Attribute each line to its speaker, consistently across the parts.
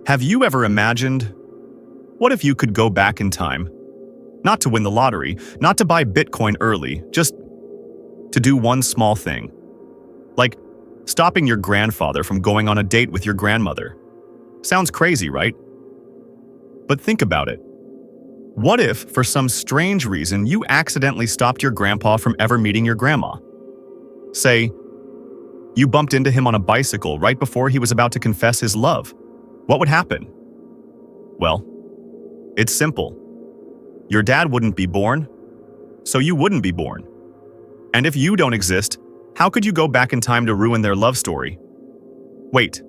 Speaker 1: Have you ever imagined, what if you could go back in time? Not to win the lottery, not to buy Bitcoin early, just to do one small thing. Like stopping your grandfather from going on a date with your grandmother. Sounds crazy, right? But think about it. What if, for some strange reason, you accidentally stopped your grandpa from ever meeting your grandma? Say, you bumped into him on a bicycle right before he was about to confess his love. What would happen? Well, it's simple. Your dad wouldn't be born, so you wouldn't be born. And if you don't exist, how could you go back in time to ruin their love story? Wait.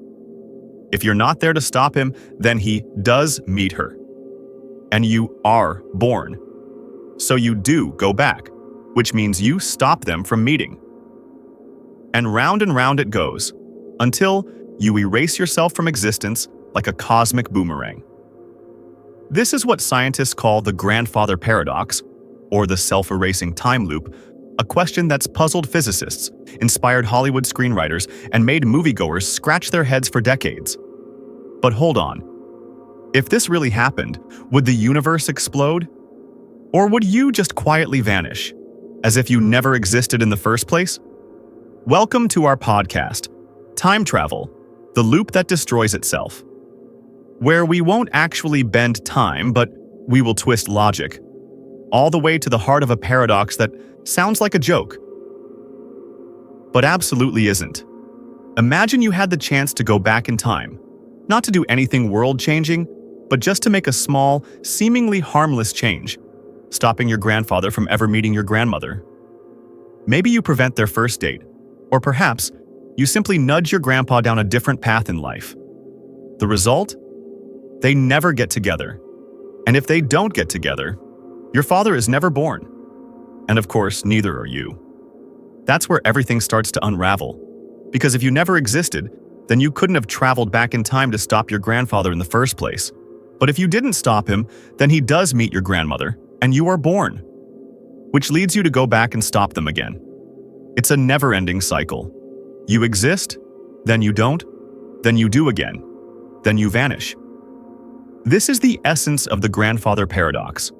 Speaker 1: If you're not there to stop him, then he does meet her. And you are born. So you do go back, which means you stop them from meeting. And round it goes, until you erase yourself from existence like a cosmic boomerang. This is what scientists call the grandfather paradox, or the self-erasing time loop, a question that's puzzled physicists, inspired Hollywood screenwriters, and made moviegoers scratch their heads for decades. But hold on. If this really happened, would the universe explode? Or would you just quietly vanish, as if you never existed in the first place? Welcome to our podcast, Time Travel, the loop that destroys itself, where we won't actually bend time, but we will twist logic, all the way to the heart of a paradox that sounds like a joke, but absolutely isn't. Imagine you had the chance to go back in time, not to do anything world-changing, but just to make a small, seemingly harmless change, stopping your grandfather from ever meeting your grandmother. Maybe you prevent their first date, or perhaps you simply nudge your grandpa down a different path in life. The result? They never get together. And if they don't get together, your father is never born. And of course, neither are you. That's where everything starts to unravel. Because if you never existed, then you couldn't have traveled back in time to stop your grandfather in the first place. But if you didn't stop him, then he does meet your grandmother, and you are born. Which leads you to go back and stop them again. It's a never-ending cycle. You exist, then you don't, then you do again, then you vanish. This is the essence of the grandfather paradox.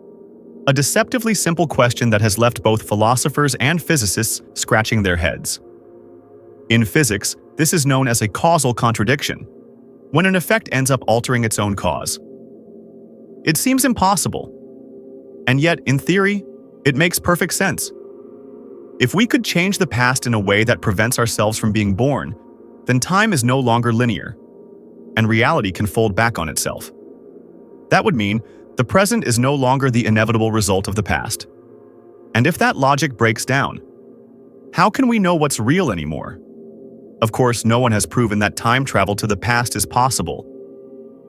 Speaker 1: A deceptively simple question that has left both philosophers and physicists scratching their heads. In physics, this is known as a causal contradiction, when an effect ends up altering its own cause. It seems impossible, and yet, in theory, it makes perfect sense. If we could change the past in a way that prevents ourselves from being born, then time is no longer linear, and reality can fold back on itself. That would mean the present is no longer the inevitable result of the past. And if that logic breaks down, how can we know what's real anymore? Of course, no one has proven that time travel to the past is possible.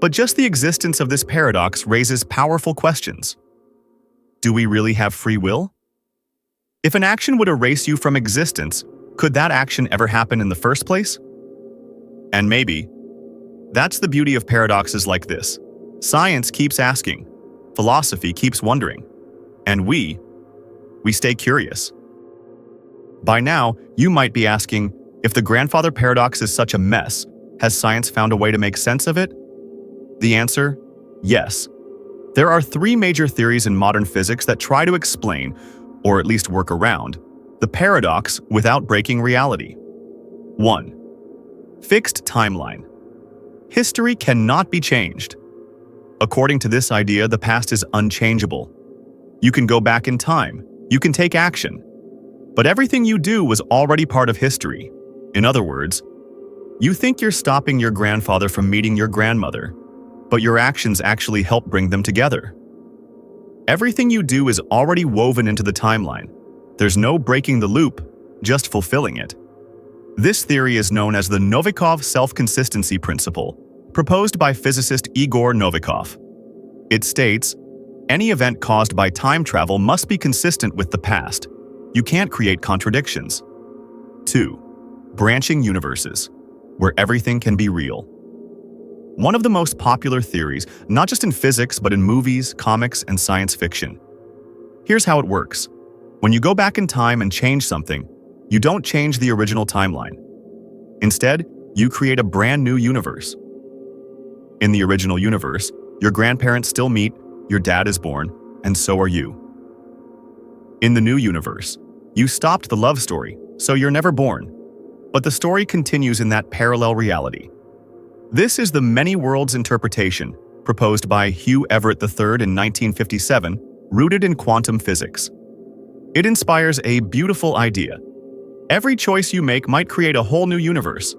Speaker 1: But just the existence of this paradox raises powerful questions. Do we really have free will? If an action would erase you from existence, could that action ever happen in the first place? And maybe. That's the beauty of paradoxes like this. Science keeps asking, philosophy keeps wondering, and we stay curious. By now, you might be asking, if the grandfather paradox is such a mess, has science found a way to make sense of it? The answer? Yes. There are three major theories in modern physics that try to explain, or at least work around, the paradox without breaking reality. 1. Fixed timeline. History cannot be changed. According to this idea, the past is unchangeable. You can go back in time, you can take action, but everything you do was already part of history. In other words, you think you're stopping your grandfather from meeting your grandmother, but your actions actually help bring them together. Everything you do is already woven into the timeline. There's no breaking the loop, just fulfilling it. This theory is known as the Novikov self-consistency principle, proposed by physicist Igor Novikov. It states, any event caused by time travel must be consistent with the past. You can't create contradictions. 2. Branching universes, where everything can be real. One of the most popular theories, not just in physics, but in movies, comics, and science fiction. Here's how it works. When you go back in time and change something, you don't change the original timeline. Instead, you create a brand new universe. In the original universe, your grandparents still meet, your dad is born, and so are you. In the new universe, you stopped the love story, so you're never born. But the story continues in that parallel reality. This is the many worlds interpretation, proposed by Hugh Everett III in 1957, rooted in quantum physics. It inspires a beautiful idea. Every choice you make might create a whole new universe.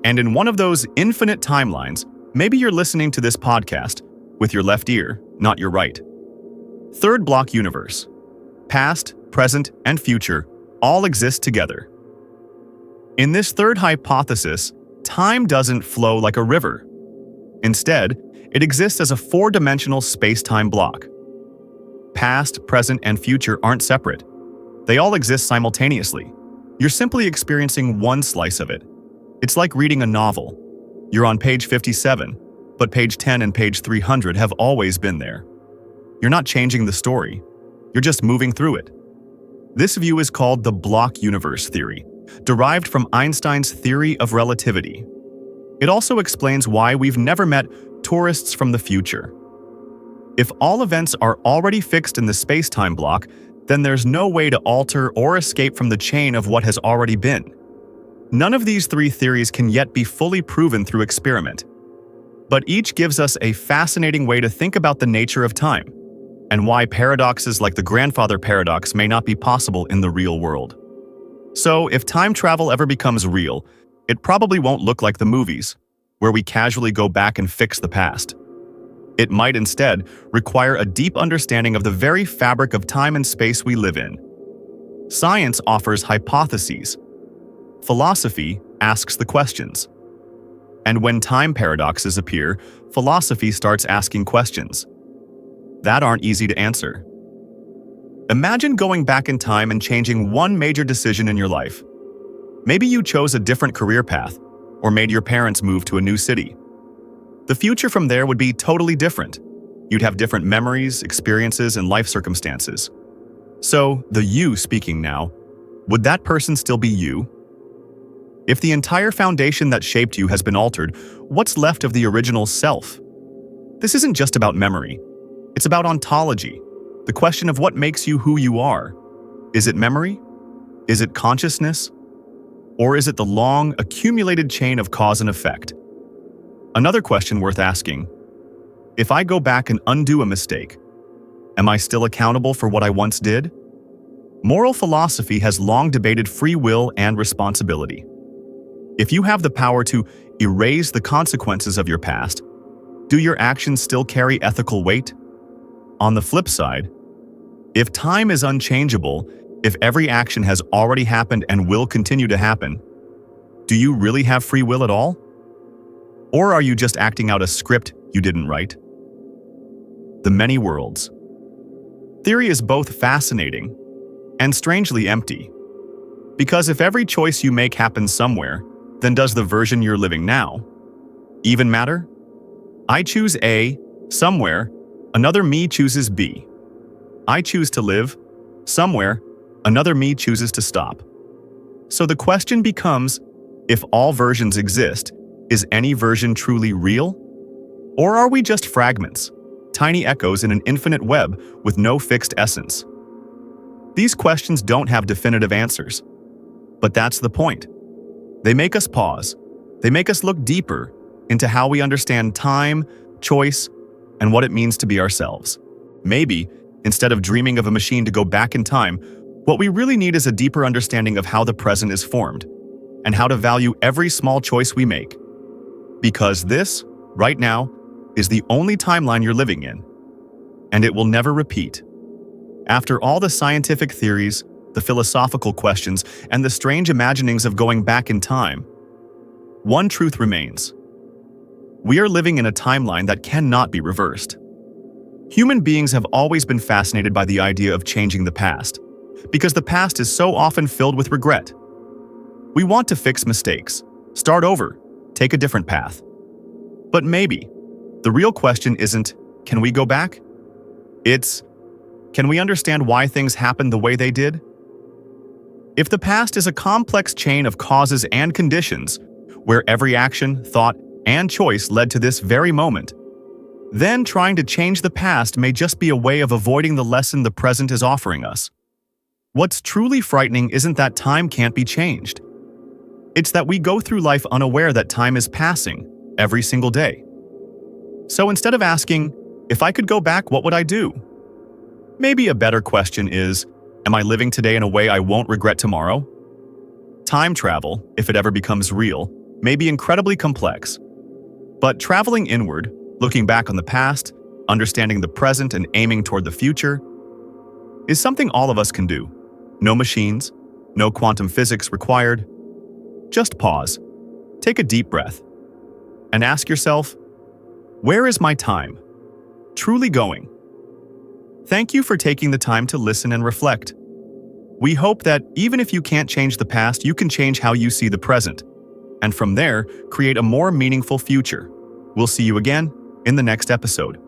Speaker 1: And in one of those infinite timelines, maybe you're listening to this podcast with your left ear, not your right. Third block universe. Past, present, and future all exist together. In this third hypothesis, time doesn't flow like a river. Instead, it exists as a four-dimensional space-time block. Past, present, and future aren't separate. They all exist simultaneously. You're simply experiencing one slice of it. It's like reading a novel. You're on page 57, but page 10 and page 300 have always been there. You're not changing the story. You're just moving through it. This view is called the block universe theory, derived from Einstein's theory of relativity. It also explains why we've never met tourists from the future. If all events are already fixed in the space-time block, then there's no way to alter or escape from the chain of what has already been. None of these three theories can yet be fully proven through experiment, but each gives us a fascinating way to think about the nature of time, and why paradoxes like the grandfather paradox may not be possible in the real world. So, if time travel ever becomes real, it probably won't look like the movies, where we casually go back and fix the past. It might instead require a deep understanding of the very fabric of time and space we live in. Science offers hypotheses. Philosophy asks the questions. And when time paradoxes appear, philosophy starts asking questions that aren't easy to answer. Imagine going back in time and changing one major decision in your life. Maybe you chose a different career path, or made your parents move to a new city. The future from there would be totally different. You'd have different memories, experiences, and life circumstances. So, the you speaking now, would that person still be you? If the entire foundation that shaped you has been altered, what's left of the original self? This isn't just about memory. It's about ontology, the question of what makes you who you are. Is it memory? Is it consciousness? Or is it the long, accumulated chain of cause and effect? Another question worth asking: if I go back and undo a mistake, am I still accountable for what I once did? Moral philosophy has long debated free will and responsibility. If you have the power to erase the consequences of your past, do your actions still carry ethical weight? On the flip side, if time is unchangeable, if every action has already happened and will continue to happen, do you really have free will at all? Or are you just acting out a script you didn't write? The many worlds. Theory is both fascinating and strangely empty. Because if every choice you make happens somewhere, then does the version you're living now even matter? I choose A, somewhere, another me chooses B. I choose to live, somewhere, another me chooses to stop. So the question becomes, if all versions exist, is any version truly real? Or are we just fragments, tiny echoes in an infinite web with no fixed essence? These questions don't have definitive answers. But that's the point. They make us pause. They make us look deeper into how we understand time, choice, and what it means to be ourselves. Maybe, instead of dreaming of a machine to go back in time, what we really need is a deeper understanding of how the present is formed, and how to value every small choice we make. Because this, right now, is the only timeline you're living in, and it will never repeat. After all the scientific theories, the philosophical questions, and the strange imaginings of going back in time, one truth remains. We are living in a timeline that cannot be reversed. Human beings have always been fascinated by the idea of changing the past, because the past is so often filled with regret. We want to fix mistakes, start over, take a different path. But maybe, the real question isn't, can we go back? It's, can we understand why things happened the way they did? If the past is a complex chain of causes and conditions, where every action, thought, and choice led to this very moment. Then trying to change the past may just be a way of avoiding the lesson the present is offering us. What's truly frightening isn't that time can't be changed. It's that we go through life unaware that time is passing every single day. So instead of asking, if I could go back, what would I do? Maybe a better question is, am I living today in a way I won't regret tomorrow? Time travel, if it ever becomes real, may be incredibly complex. But traveling inward, looking back on the past, understanding the present and aiming toward the future, is something all of us can do. No machines, no quantum physics required. Just pause, take a deep breath, and ask yourself, where is my time truly going? Thank you for taking the time to listen and reflect. We hope that even if you can't change the past, you can change how you see the present, and from there, create a more meaningful future. We'll see you again in the next episode.